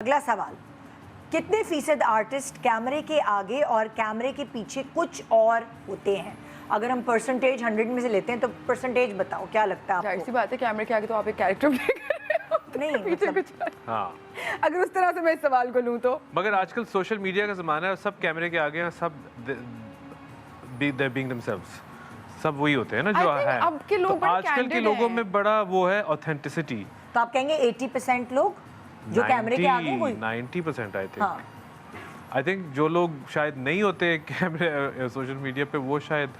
अगला सवाल, कितने फीसद आर्टिस्ट कैमरे के आगे और कैमरे के पीछे कुछ और होते हैं? अगर हम परसेंटेज 100 में से लेते हैं तो परसेंटेज बताओ, क्या लगता है आपको? ऐसी बात है, कैमरे के आगे तो आप एक कैरेक्टर प्ले कर रहे हो, नहीं पीछे मतलब, कुछ हाँ, अगर उस तरह से मैं इस सवाल को लूँ तो। मगर आजकल सोशल मीडिया का ज़माना है और सब कैमरे के आगे हैं, सब they're being themselves, सब वही होते हैं ना जो है। अब के लोग तो बड़े आजकल के candid लोगों हैं। में बड़ा वो है ऑथेंटिसिटी। तो आप कहेंगे 80% लोग जो कैमरे के आगे वही? 90% आई थिंक। हाँ। आई थिंक जो लोग शायद नहीं होते कैमरे सोशल मीडिया पे वो शायद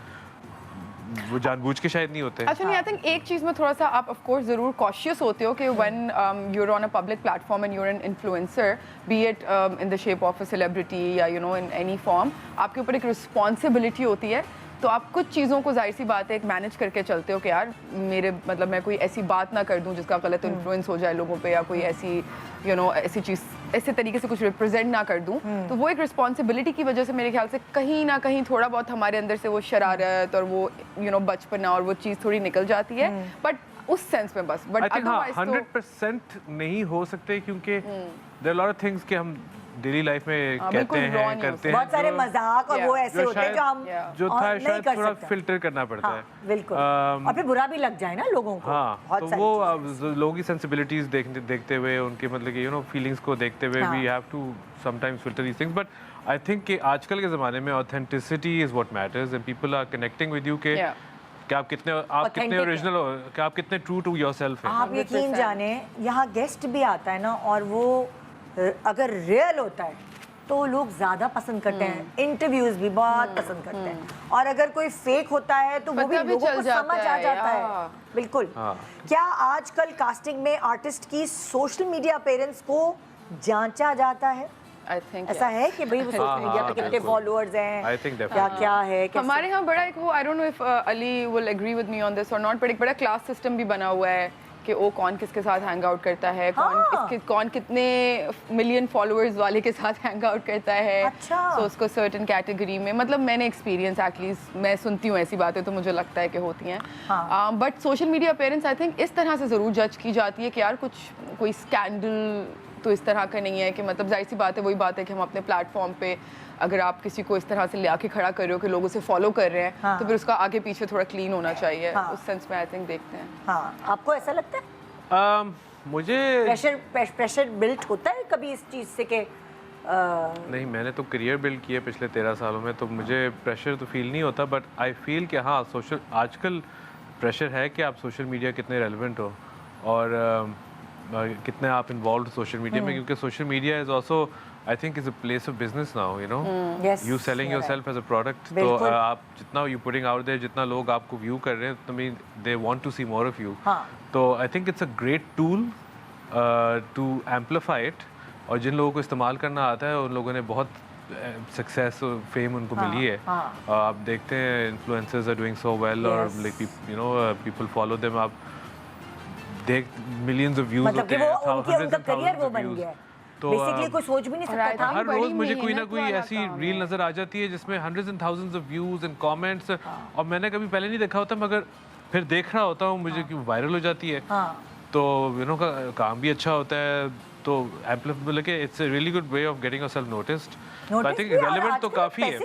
वो जानबूझ के शायद नहीं होते। अच्छा नहीं, आई थिंक एक चीज़ में थोड़ा सा आप ऑफ कोर्स ज़रूर कॉशियस होते हो कि when you are on a public platform and you are an influencer, be it in the shape of a celebrity या you know in any form, आपके ऊपर एक रिस्पॉन्सिबिलिटी होती है। तो आप कुछ चीज़ों को जाहिर सी बात है एक मैनेज करके चलते हो कि यार मेरे मतलब मैं कोई ऐसी बात ना कर दूं जिसका गलत इन्फ्लुएंस हो जाए लोगों पे, या कोई ऐसी यू नो ऐसी चीज़ ऐसे तरीके से कुछ रिप्रेजेंट ना कर दूं। तो वो एक रिस्पॉन्सिबिलिटी की वजह से मेरे ख्याल से कहीं ना कहीं थोड़ा बहुत हमारे अंदर से वो शरारत और वो यू नो बचपना और वो चीज़ थोड़ी निकल जाती है, बट उस सेंस में बस। बट अदरवाइज 100% नहीं हो सकते क्योंकि देयर लॉट ऑफ थिंग्स कि हम डेली लाइफ में कहते हैं करते हैं, बहुत सारे मजाक और वो ऐसे होते हैं जो हम जो था नहीं शायद कर थोड़ा सकते। फिल्टर करना पड़ता हाँ, है। बिल्कुल। और फिर बुरा भी लग जाए ना लोगों को। हाँ, बहुत तो सारी वो लोगों की सेंसिबिलिटीज देखते हुए उनके मतलब कि यू नो फीलिंग्स को देखते हुए we have to sometimes filter these things, but I think कि आजकल के ज़माने में authenticity is what matters and people are connecting with you के कि आप कितने ओरिजिनल हो, कि आप कितने ट्रू टू योरसेल्फ हैं। आप यकीन जाने यहाँ गेस्ट भी आता है ना, और वो अगर रियल होता है तो लोग ज्यादा पसंद करते हैं, इंटरव्यूज भी बहुत पसंद करते हैं, और अगर कोई फेक होता है तो वो भी लोगों को समझ आ जाता है। बिल्कुल। क्या आजकल कास्टिंग में आर्टिस्ट की सोशल मीडिया अपीयरेंस को जांचा जाता है? I think ऐसा है कि भाई वो सोशल मीडिया पे कितने फॉलोअर्स हैं, क्या क्या है, हमारे यहाँ बड़ा एक वो I don't know if Ali will agree with me on this और नॉट, बट एक बड़ा क्लास सिस्टम भी बना हुआ है कि वो कौन किसके साथ हैंग आउट करता है, कौन कितने मिलियन फॉलोअर्स वाले के साथ हैंग आउट करता है। अच्छा। तो उसको सर्टेन कैटेगरी में, मतलब मैंने एक्सपीरियंस एटलीस्ट मैं सुनती हूँ ऐसी बातें तो मुझे लगता है कि होती हैं। But social media appearance I think इस तरह से ज़रूर जज की जाती है कि यार कुछ कोई स्कैंडल तो इस तरह का नहीं है कि मतलब जाहिर सी बात है, वही बात है कि हम अपने प्लेटफॉर्म पे अगर आप किसी को इस तरह से ले आके खड़ा कर रहे हो कि लोग उसे फॉलो कर रहे हैं, तो फिर उसका आगे पीछे थोड़ा क्लीन होना चाहिए। उस सेंस में आई थिंक देखते हैं। हाँ, आपको ऐसा लगता है? मुझे प्रेशर बिल्ड होता है कभी इस चीज़ से कि नहीं, मैंने तो करियर बिल्ड किया पिछले 13 सालों में, तो मुझे प्रेशर तो फील नहीं होता, बट आई फील कि हाँ सोशल आजकल प्रेशर है कि आप सोशल मीडिया कितने रेलेवेंट हो और कितने आप इन्वॉल्व सोशल मीडिया में, क्योंकि social media is also I think is a place of business now, you know, you selling yourself as a product. तो आप जितना यू पुटिंग आउट देयर, जितना लोग आपको व्यू कर रहे हैं, तो mean they want to see more of you. तो I think it's a great tool to amplify it, और जिन लोगों को इस्तेमाल करना आता है उन लोगों ने बहुत सक्सेस और फेम उनको मिली है। आप देखते हैं influencers are doing so well और like you know people follow them, आप देख मिलियंस ऑफ व्यूज होते हैं, उनका करियर वो बन गया है। तो बेसिकली कोई सोच भी नहीं सकता था। हर रोज मुझे कोई ना कोई ऐसी रील नजर आ जाती है जिसमें hundreds and thousands of views and comments, और मैंने कभी पहले नहीं देखा होता, मगर फिर देख रहा होता हूँ मुझे कि वायरल हो जाती है। तो यू नो का काम भी अच्छा होता है, तो मतलब कि it's a really good way of getting yourself noticed. I think relevant तो काफी है,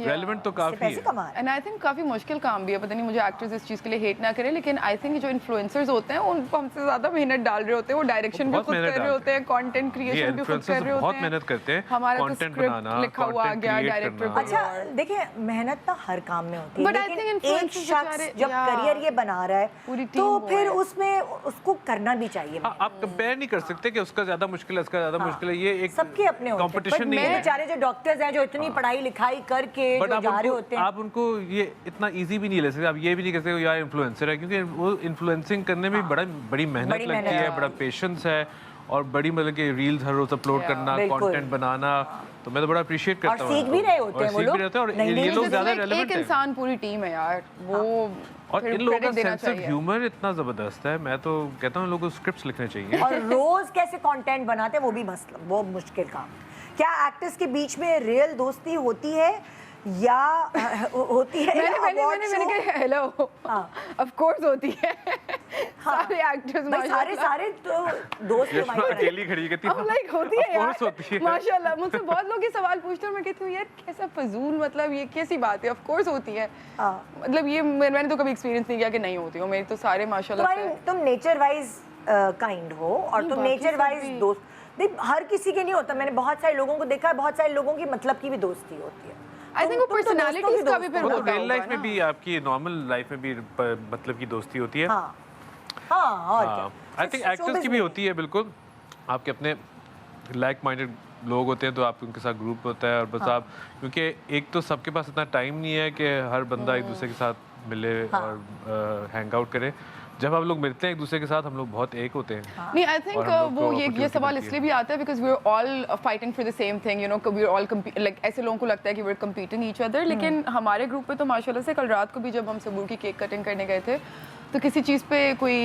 रेलेवेंट तो काफी है, एंड आई थिंक काफी मुश्किल काम भी है। पता नहीं मुझे एक्टर्स इस चीज के लिए हेट ना करें, लेकिन आई थिंक जो इन्फ्लुएंसर्स होते हैं उन हमसे ज्यादा मेहनत डाल रहे होते हैं, वो डायरेक्शन भी खुद कर रहे होते हैं, कंटेंट क्रिएशन भी खुद कर रहे होते हैं, बहुत मेहनत करते हैं, हमारा कंटेंट बनाना, लिखा हुआ आ गया डायरेक्टर। अच्छा देखिए, मेहनत तो हर काम में होती है, लेकिन एक शख्स जब करियर ये बना रहा है तो फिर उसमें उसको करना भी चाहिए। आप कंपेयर नहीं कर सकते कि उसका ज्यादा मुश्किल है, इसका ज्यादा मुश्किल है, ये एक सबके अपने कंपटीशन नहीं है। बेचारे जो डॉक्टर्स हैं जो इतनी पढ़ाई लिखाई करके जो जा रहे होते हैं, आप उनको ये इतना इजी भी नहीं ले सकते, आप ये भी नहीं कह सकते यार इन्फ्लुएंसर है, क्योंकि वो इन्फ्लुएंसिंग करने में बड़ी मेहनत लगती है, बड़ा पेशेंस है, और बड़ी मतलब कि रील्स हर रोज अपलोड करना, कंटेंट बनाना, तो मैं तो बड़ा अप्रिशिएट करता हूँ। और सीख भी रहे होते हैं वो लोग, और ये लोग ज्यादा रेलेवेंट एक हैं। इंसान पूरी टीम है यार, वो और इन लोगों का सेंस ऑफ ह्यूमर इतना जबरदस्त है, मैं तो कहता हूँ लोगों को स्क्रिप्ट्स लिखने चाहिए। और रोज कैसे कंटेंट बनाते हैं वो भी वो मुश्किल काम। क्या एक्टर्स के बीच में रियल दोस्ती होती है या होती है मैंने कहा हेलो, ऑफ कोर्स होती है। सारे एक्टर्स सारे तो दोस्त यशमा अकेली खड़ी है, कहती है लाइक होती है यार, होती है माशाल्लाह। मुझसे बहुत लोग ये सवाल पूछते हैं, मैं कहती हूँ यार कैसा फजूल, मतलब ये कैसी बात है, ऑफ कोर्स होती है। मतलब ये मैंने तो कभी एक्सपीरियंस नहीं किया कि नहीं होती हो, मेरी तो सारे माशाल्लाह से। तुम नेचर वाइज काइंड हो और तुम नेचर वाइज दोस्त, हर किसी के नहीं होता। मैंने बहुत सारे लोगों को देखा है, बहुत सारे लोगों की मतलब की भी दोस्ती होती है। आई थिंक वो पर्सनालिटीज का भी फिर वो तो होता रियल लाइफ होगा में भी, आपकी नॉर्मल लाइफ में भी मतलब की दोस्ती होती है। और क्या, आई थिंक एक्टर्स की भी होती है बिल्कुल। आपके अपने लाइक माइंडेड लोग होते हैं तो आप उनके साथ ग्रुप होता है और बस आप, क्योंकि एक तो सबके पास इतना टाइम नहीं है कि हर बंदा एक दूसरे के साथ मिले और हैंग आउट करे। जब हम लोग मिलते हैं एक दूसरे के साथ, हम लोग बहुत एक होते हैं। नहीं, आई थिंक वो ये सवाल इसलिए भी आता है because we are all fighting for the same thing, you know, we are all like ऐसे लोगों को लगता है कि we are competing each other, लेकिन हमारे ग्रुप में तो माशाल्लाह से कल रात को भी जब हम सबूर की केक कटिंग करने गए थे तो किसी चीज़ पे कोई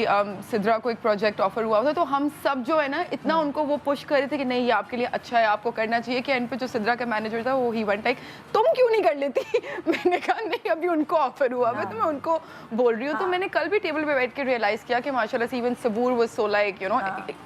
सिद्रा को एक प्रोजेक्ट ऑफर हुआ था, तो हम सब जो है ना इतना उनको वो पुश कर रहे थे कि नहीं ये आपके लिए अच्छा है, आपको करना चाहिए, कि एंड पे जो सिद्रा का मैनेजर था वो ही वन लाइक तुम क्यों नहीं कर लेती। मैंने कहा नहीं अभी उनको ऑफर हुआ है तो मैं उनको बोल रही हूँ। तो मैंने कल भी टेबल पे बैठ के रियलाइज़ किया कि माशाल्लाह से even Saboor was so like you know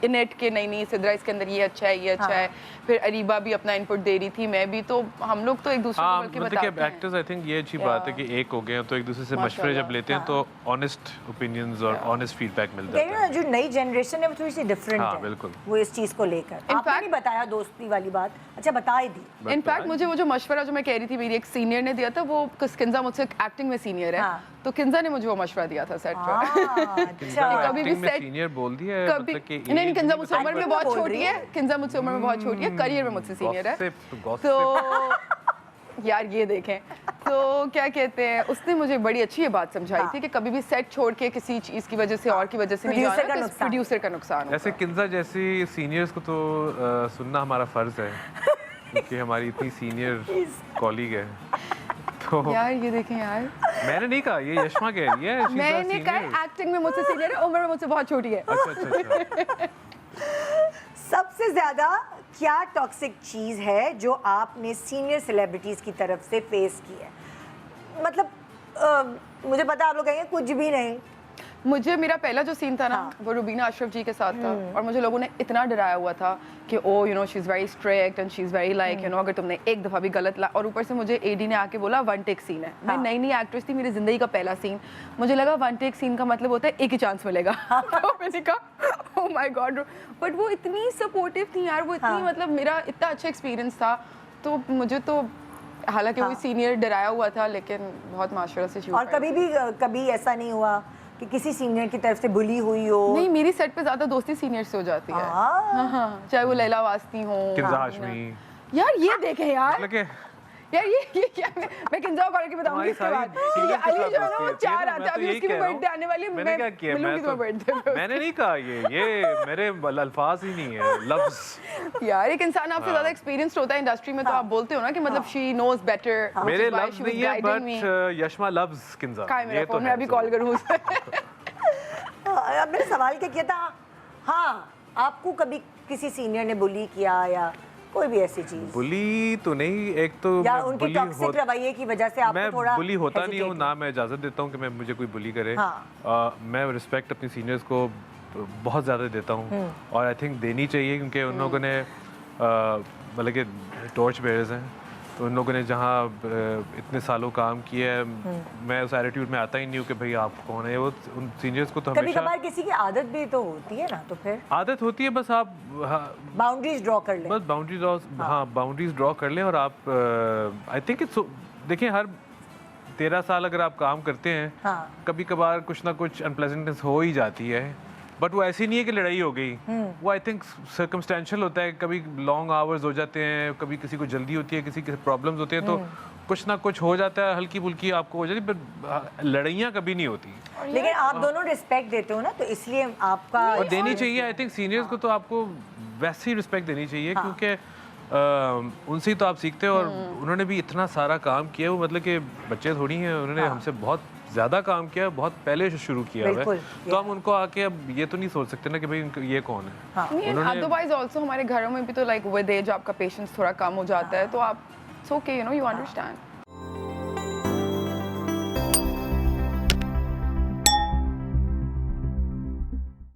in it के नहीं सिद्रा इसके अंदर ये अच्छा है, ये अच्छा है। फिर अरीबा भी अपना इनपुट दे रही थी, मैं भी, तो हम लोग तो एक दूसरे को बल्कि बताते हैं। एक्टर्स आई थिंक ये अच्छी बात है कि एक हो गए हैं तो एक दूसरे से मशवरे जब लेते हैं तो ऑनेस्ट ओपिनियंस और ऑनेस्ट फीडबैक मिलता है। जो नई जनरेशन है वो थोड़ी सी डिफरेंट है बिल्कुल, वो इस चीज को लेकर। आपने नहीं बताया दोस्ती वाली बात, अच्छा बता ही दी। इनफैक्ट मुझे वो जो मशवरा जो मैं कह रही थी मेरी एक सीनियर ने दिया था, वो किंजा मुझसे एक्टिंग में सीनियर है, तो किंजा ने मुझे वो मशवरा दिया था सेट पर। अच्छा, कभी भी सीनियर बोल दिया है, मतलब कि नहीं किंजा मुझसे उम्र में बहुत छोटी है, किंजा मुझसे उम्र में बहुत छोटी है, करियर में मुझसे सीनियर है। तो यार ये देखें, तो क्या कहते हैं, उसने मुझे बड़ी अच्छी ये बात समझाई थी कि कभी भी सेट छोड़ के किसी चीज़ की वजह से और की वजह से नहीं जाना, प्रोड्यूसर का नुकसान। ऐसे किंजा जैसी सीनियर्स को तो सुनना हमारा फर्ज है क्योंकि हमारी इतनी सीनियर कॉलीग है। तो यार ये देखें यार, मैंने नहीं कहा, ये यशमा कह रही है। मैंने कहा एक्टिंग में मुझसे सीनियर है, उम्र में मुझसे बहुत छोटी है। अच्छा। सबसे ज्यादा क्या टॉक्सिक चीज है जो आपने सीनियर सेलिब्रिटीज की तरफ से फेस की है? मतलब मुझे पता आप लोग कहेंगे कुछ भी नहीं। मुझे मेरा पहला जो सीन था ना वो रुबीना अशरफ जी के साथ था और मुझे लोगों ने इतना डराया हुआ था कि oh you know she is very strict and she is very like you know अगर तुमने एक दफ़ा भी गलत ला, और ऊपर से मुझे एडी ने आके बोला वन टेक सीन है। मैं नई नई एक्ट्रेस थी, मेरी ज़िंदगी का पहला सीन, मुझे लगा वन टेक सीन का मतलब होता है एक ही चांस मिलेगा। तो मैंने कहा ओह माय गॉड, बट वो इतनी सपोर्टिव थी यार, वो इतनी मतलब मेरा इतना अच्छा एक्सपीरियंस था। तो मुझे तो हालांकि वो सीनियर डराया हुआ था लेकिन बहुत माशाल्लाह से। और कभी ऐसा नहीं हुआ कि किसी सीनियर की तरफ से बुली हुई हो? नहीं, मेरी सेट पे ज्यादा दोस्ती सीनियर से हो जाती है। हाँ, चाहे वो लैला वास्ती हो, किंजा हाशमी। यार ये देखें यार, यार ये क्या, मैं किंजा को करके बताऊंगी इसके बाद। ये अली जो है ना वो 4 आता है, अभी उसकी भी बर्थडे आने वाली है, मैंने क्या किया? मैंने नहीं कहा, ये मेरे अल्फाज ही नहीं है, लफ्ज। यार एक इंसान आपसे ज्यादा एक्सपीरियंस्ड होता है इंडस्ट्री में तो आप बोलते हो ना कि मतलब शी नोज बेटर। मेरे लफ्ज नहीं है बट यशमा लफ्ज किंजा। ये तो मैं अभी कॉल करूं उसे। अब मैंने सवाल क्या किया था, हाँ आपको कभी किसी सीनियर ने बुली किया या कोई भी ऐसी चीज? बुली तो नहीं, एक तो या उनके टॉक्सिक रवैये की वजह से आपको थोड़ा बुली होता नहीं हूँ ना, मैं इजाजत देता हूँ कि मैं मुझे कोई बुली करे। मैं रिस्पेक्ट अपनी सीनियर्स को बहुत ज़्यादा देता हूँ और आई थिंक देनी चाहिए क्योंकि उन लोगों ने मतलब कि टॉर्च बेयर्स हैं, तो उन लोगों ने जहाँ इतने सालों काम किया है, मैं उस एटीट्यूड में आता ही नहीं हूँ कि भाई आप कौन है। वो उन सीनियर्स को तो हमेशा कभी-कभार किसी की आदत भी तो होती है ना, तो फिर आदत होती है, बस आप बाउंड्रीज ड्रॉ कर लें। बस बाउंड्रीज ड्रॉ कर लें और आप आई थिंक इट्स, देखिए हर 13 साल अगर आप काम करते हैं कभी कभार कुछ ना कुछ अनप्लेजेंटनेस हो ही जाती है, बट वो ऐसी नहीं है कि लड़ाई हो गई। वो आई थिंक सर्कमस्टेंशियल होता है, कभी लॉन्ग आवर्स हो जाते हैं, कभी किसी को जल्दी होती है, किसी के प्रॉब्लम्स होते हैं, तो कुछ ना कुछ हो जाता है, हल्की फुल्की आपको हो जाती है, पर लड़ाइयाँ कभी नहीं होती। लेकिन आप दोनों रिस्पेक्ट देते हो ना, तो इसलिए आपका और देनी चाहिए। आई थिंक सीनियर्स को तो आपको वैसे ही रिस्पेक्ट देनी चाहिए क्योंकि उनसे ही तो आप सीखते हो और उन्होंने भी इतना सारा काम किया, वो मतलब कि बच्चे थोड़ी हैं, उन्होंने हमसे बहुत ज़्यादा काम किया, बहुत पहले से शुरू किया है, तो हम उनको आके अब ये तो नहीं सोच सकते ना कि भाई ये कौन है। अदरवाइज ऑल्सो हमारे घरों में भी तो लाइक विद एज आपका पेशेंस थोड़ा कम हो जाता है, तो आप so okay you know you understand.